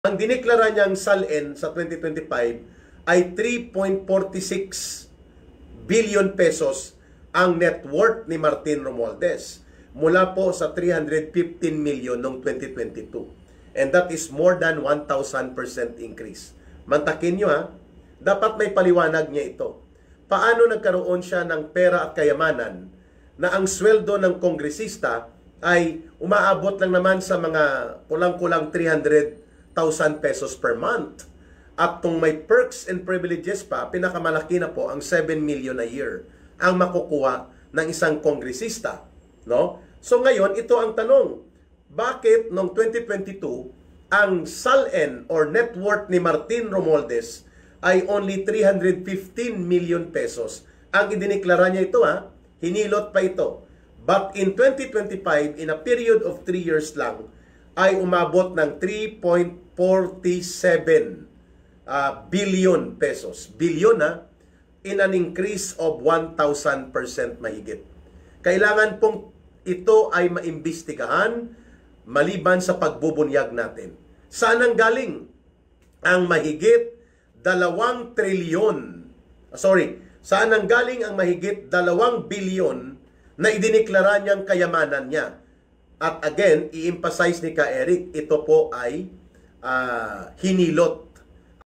Ang dineklara niyang SALN sa 2025 ay 3.46 billion pesos ang net worth ni Martin Romualdez mula po sa 315 million noong 2022. And that is more than 1,000% increase. Mantakin nyo ha, dapat may paliwanag niya ito. Paano nagkaroon siya ng pera at kayamanan na ang sweldo ng kongresista ay umaabot lang naman sa mga kulang-kulang 300,000 pesos per month. At kung may perks and privileges pa, pinakamalaki na po ang 7 million a year ang makukuha ng isang kongresista. No? So ngayon, ito ang tanong. Bakit noong 2022, ang SALN or net worth ni Martin Romualdez ay only 315 million pesos? Ang idineklara niya ito ha, hinilot pa ito. But in 2025, in a period of 3 years lang, ay umabot ng 3.47 billion pesos. Billion na, in an increase of 1,000% mahigit. Kailangan pong ito ay maimbestigahan maliban sa pagbubunyag natin. Saan ang galing ang mahigit 2 trilyon? Saan ang galing ang mahigit 2 bilyon na idineklara niyang kayamanan niya? At again, i-emphasize ni Ka Eric, ito po ay hinilot